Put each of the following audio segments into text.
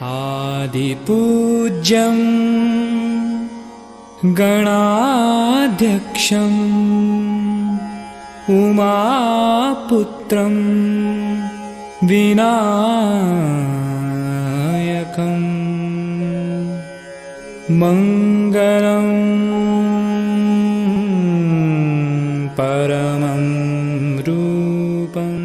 आदिपूज्यं गणाध्यक्षं उमापुत्रं विनायकं मङ्गलं परमं रूपम्।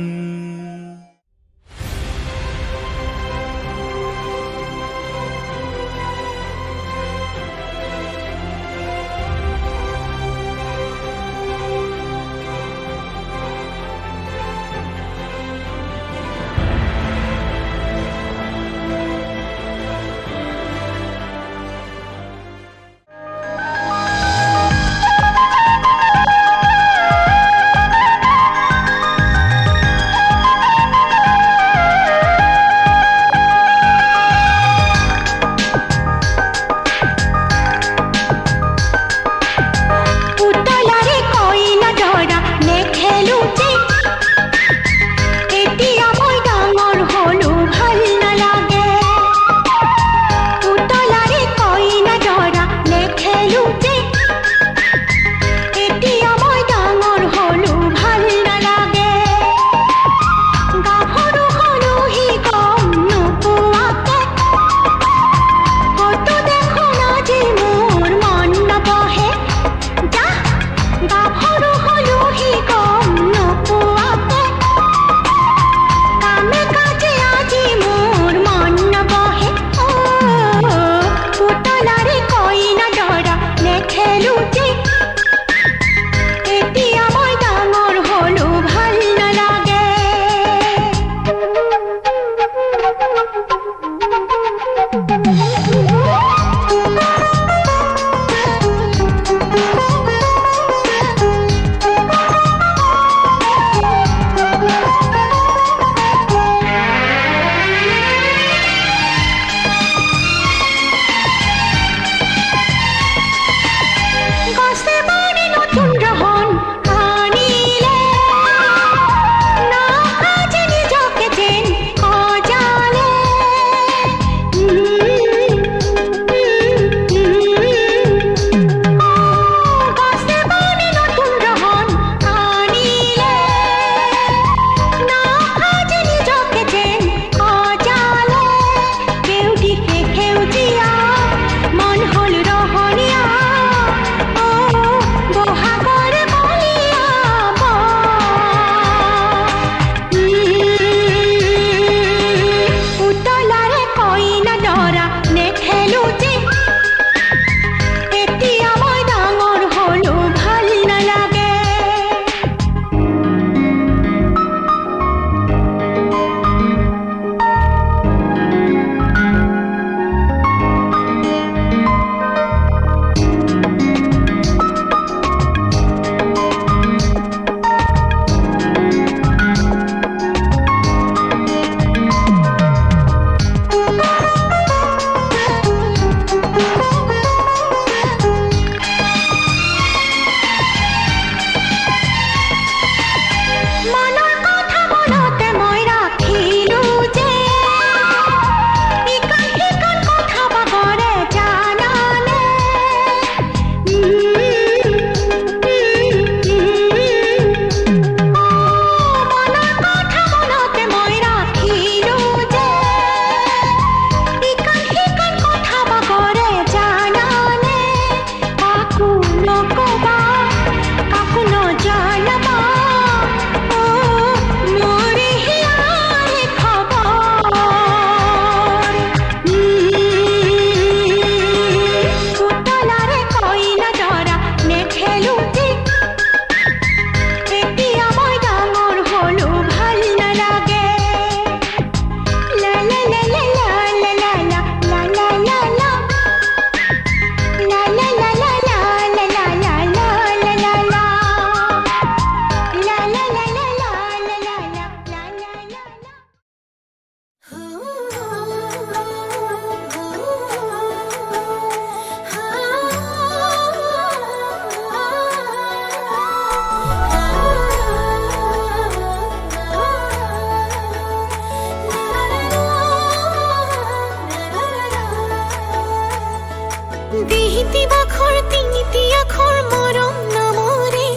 দিহিতি বাখৰ তিনিটি আখৰ মৰম নামৰে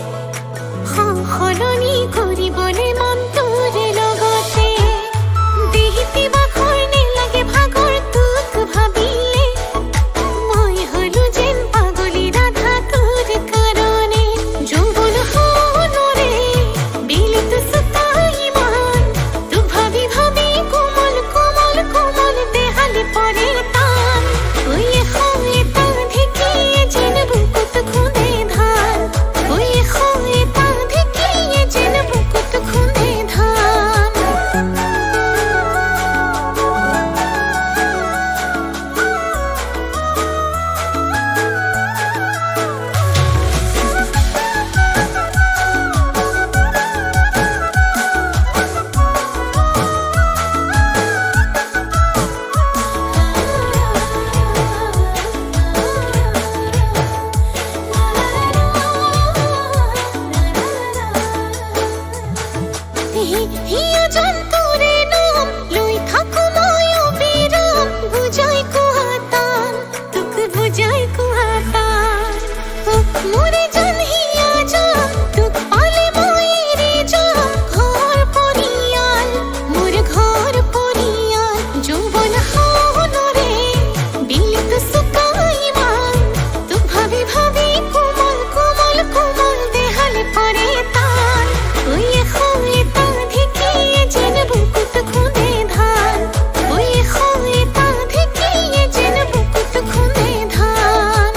সলনি কৰিবলে মন তোৰে লগতে দিহিতি বাখৰ নেলাগে ভাগৰ তোক ভাবিলে মই হলো যেন পাগলী ৰাধা তোৰ কাৰণে যৌৱন সোণৰে বিলিত সুতাই মান তোক ভাবি ভাবি কোমল কোমল কোমল দেহালে পৰে টান ওয়ে হয় তা ঢেকিয়ে যেন বুকুত খুঁদে ধান ওয়ে হয় তা ঢেকিয়ে যেন বুকুত খুঁদে ধান হিয়া জন্তুৰে নাম লৈ থাকো মই অবিৰাম বুজাই কোহাতান তোক বুজাই কোহাতান মোৰে জান হিয়া যাম তোক পালে মই এৰি যাম ঘৰ পৰিয়াল মোৰ ঘৰ পৰিয়াল যৌৱন সোণৰে বিলিত চুকাই মান তোক ভাবি ভাবি কোমল কোমল কোমল দেহালে পৰে টান ওয়ে হয় তা ঢেকিয়ে যেন বুকুত খুঁদে ধান ওয়ে হয় তা ঢেকিয়ে যেন বুকুত খুঁদে ধান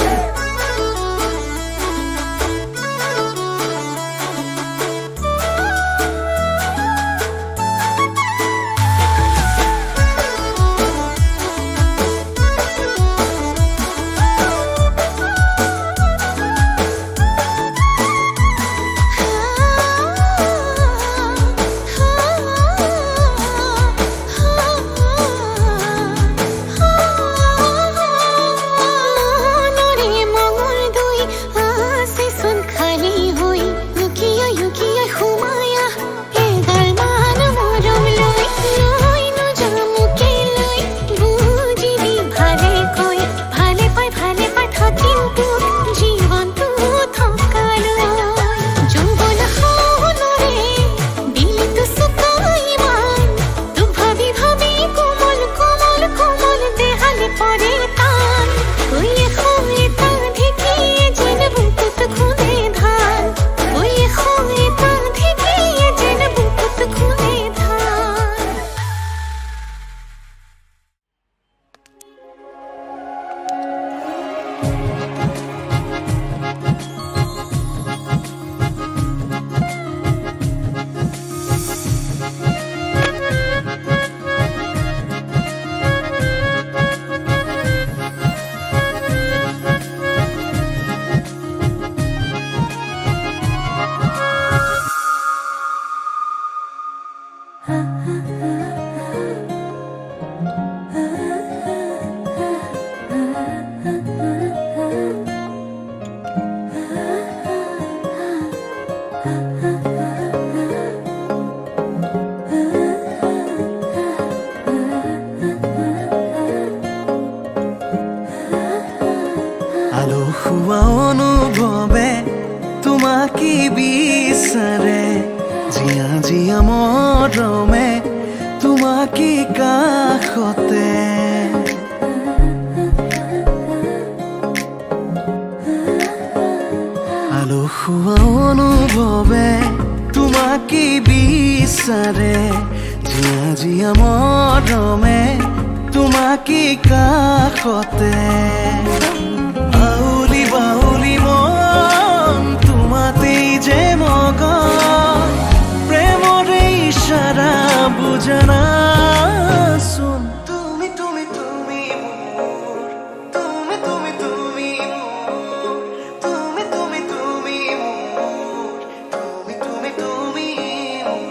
মনৰে মঙৰ দৈ আছে চোন খালী হৈ লুকিয়াই লুকিয়াই সোমায়া এগাল মান মৰম লৈ লৈ নোযামোকে লৈ বুজিবি ভালে কৈ ভালে পাই থাকিম তোক জীৱনটো থকালৈ যৌৱন সোণৰে বিলিত চুকাই মান তোক ভাবি ভাবি কোমল কোমল কোমল দেহালে পৰে টান ওয়ে হয় তা ঢেকিয়ে যেন বুকুত খুঁদে ধান ওয়ে হয় তা ঢেকিয়ে যেন বুকুত খুঁদে ধান আলসুৱা অনুভৱে তোমাকে বিচাৰে জিয়া জিয়া মৰমে তোমাকে কাষতে আলসুৱা অনুভৱে তোমাকে বিচাৰে জিয়া জিয়া মৰমে তোমাকে কাষতে বাউলি বাউলি মন তোমাতেই যে মগন প্ৰেমৰে ইশাৰা বুজানা চোন তুমি তুমি তুমি মোৰ তুমি তুমি তুমি মোৰ তুমি তুমি তুমি মোৰ তুমি তুমি তুমি মোৰ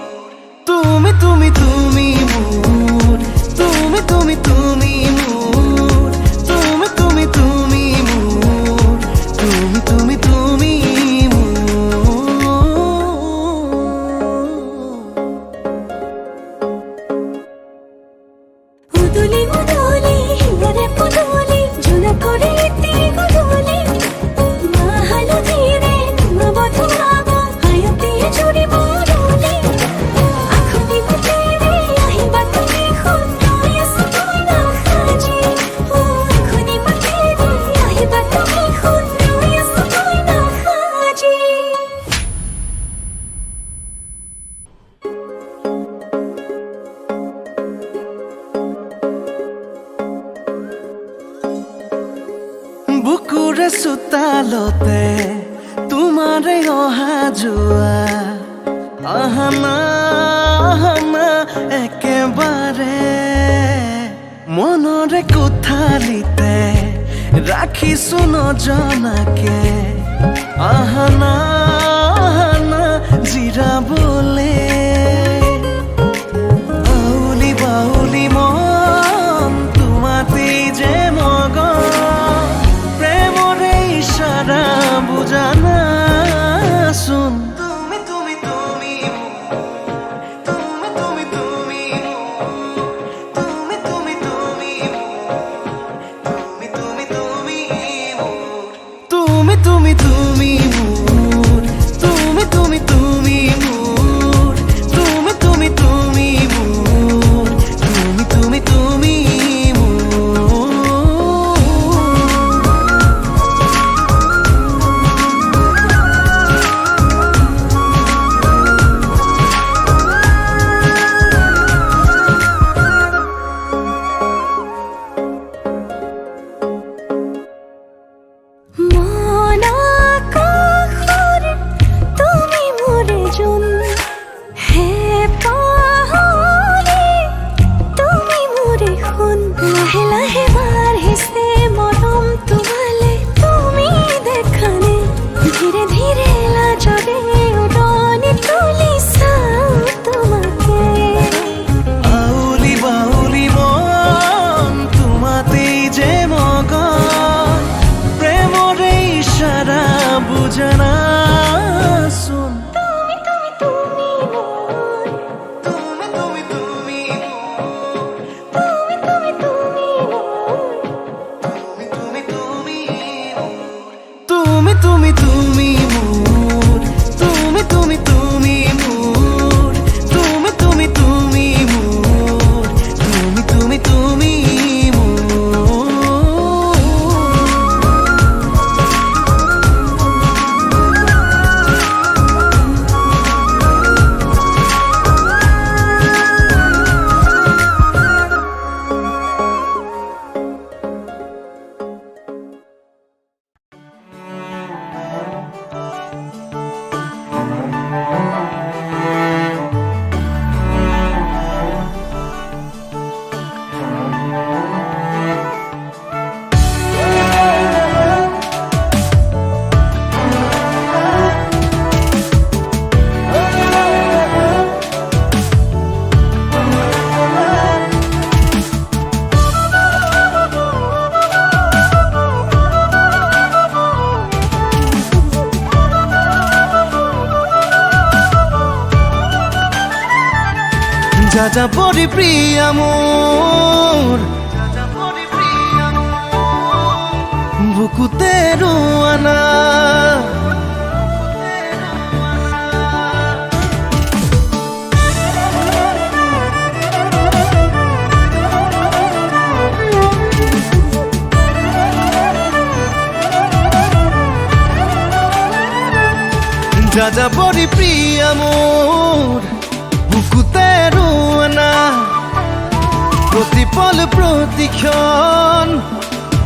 তুমি তুমি তুমি মোৰ তুমি তুমি তুমি মোৰ তুমি তুমি তুমি মোৰ তুমি তুমি তুমি মোৰ বুকুৰে চোতালতে তোমাৰে অহা যোৱা আহানা আহানা একেবাৰে মনৰে কোঠালিতে ৰাখিছো নজনাকে আহানা আহানা জিৰাবলে আউলি বাউলি মন তোমাতেই যে মগন প্ৰেমৰে ইশাৰা বুজানা চোন তুমি তুমি তুমি তুমি তুমি তুমি তুমি তুমি তুমি তুমি তুমি তুমি তুমি তুমি তুমি মোর তুমি তুমি তুমি মোর তুমি তুমি তুমি মোর তুমি তুমি তুমি মোর মন আকাশৰ তুমি মোৰে জোন হে পাহৰি তুমি মোৰে সোণ লাহে লাহে বাঢ়িছে মৰম তোমালে তুমি দেখানে ধীৰে ধীৰে লাজৰে উৰণি তুলি চাওঁ তোমাকে আউলি বাউলি মন তোমাতেই যে মগন প্ৰেমৰে ইশাৰা বুজানা চোন তুমি তুমি তুমি মোৰ তুমি তুমি তুমি তুমি তুমি তুমি মোৰ তুমি তুমি তুমি মোর তুমি তুমি তুমি মোর তুমি তুমি তুমি মোর তুমি তুমি তুমি মোর যাযাবৰী প্ৰিয়া মোৰ বুকুতে ৰোৱানা যাযাবৰী প্ৰিয়া মোৰ বুকুতে ৰোৱানা প্ৰতিপল প্ৰতিক্ষণ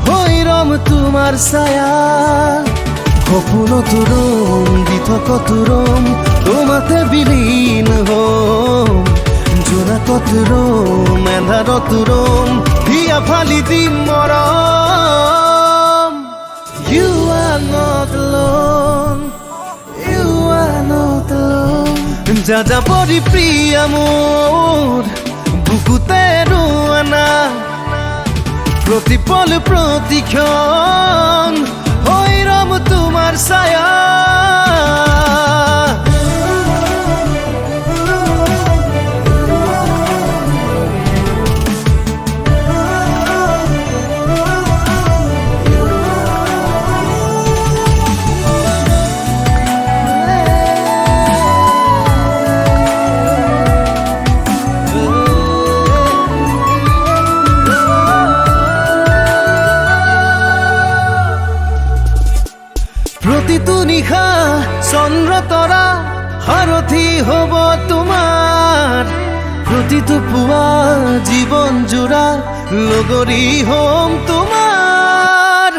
হৈ ৰম তোমাৰ ছায়া সপোনত ৰম দি থকত ৰম তোমাতে বিলীন হম জোনাকত ৰম এন্ধাৰত ৰম হিয়া ফালি দিম মৰম You are not alone You are not alone যাযাবৰী প্ৰিয়া মোৰ বুকুতে ৰোৱানা প্ৰতিপল প্ৰতিক্ষণ হৈ ৰম তোমাৰ ছায়া প্ৰতিটো নিশা চন্দ্ৰ তৰা সাৰথি হ'ব তোমাৰ প্ৰতিটো পুৱা জীৱন জোৰা লগৰী হ'ম তোমাৰ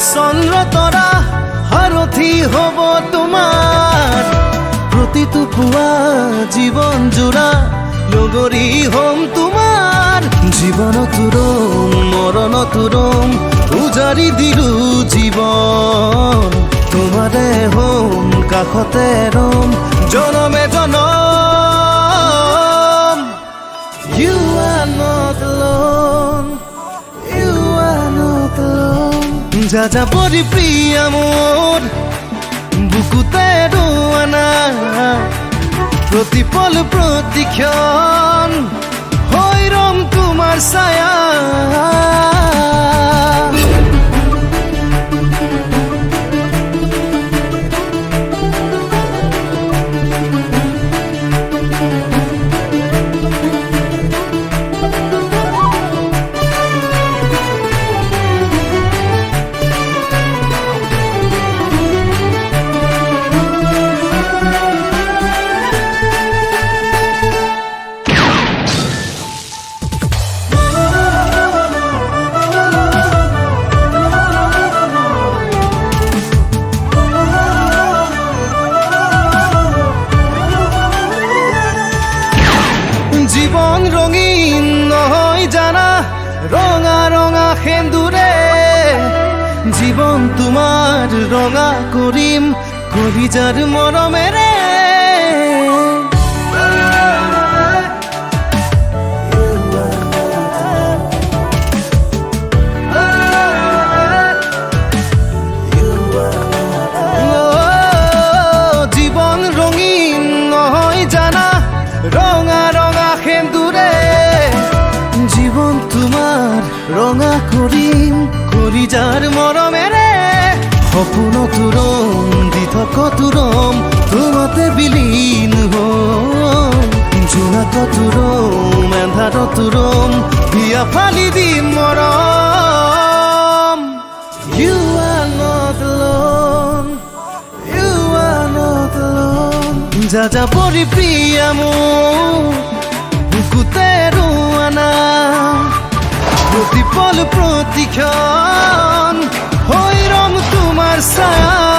চন্দ্ৰ তৰা সাৰথি হ'ব তোমাৰ প্ৰতিটো পুৱা জীৱন জোৰা লগৰী হ'ম তোমাৰ জীৱনতো ৰম মৰণতো ৰম উজাৰি দিলো জীৱন তোমাৰে হ'ম কাষতে ৰম জনমে জনম You are not alone You are not alone যা যা পৰি প্ৰিয়া মোৰ বুকুতে ৰোৱানা প্ৰতিপল প্ৰতিক্ষণ হৈ ৰম তোমাৰ ছায়া জীৱন ৰঙীন নহয় জানা ৰঙা ৰঙা সেন্দুৰে জীৱন তোমাৰ ৰঙা কৰিম কলিজাৰ মৰমেৰে জীৱন ৰঙীন নহয় জানা ৰঙা ৰঙা সেন্দুৰে জীৱন তোমাৰ ৰঙা কৰিম কলিজাৰ মৰমেৰে সপোনতো ৰম দি থকতো ৰম তোমাতে বিলীন হ'ম জোনাকতো ৰম এন্ধাৰতো ৰম বিয়া ফালি দিম মৰম You are not alone You are not alone যা যা পৰি প্ৰিয়া মোৰ বুকুতে ৰোৱানা প্ৰতিপল প্ৰতিক্ষণ হৈ ৰম তোমাৰ ছায়া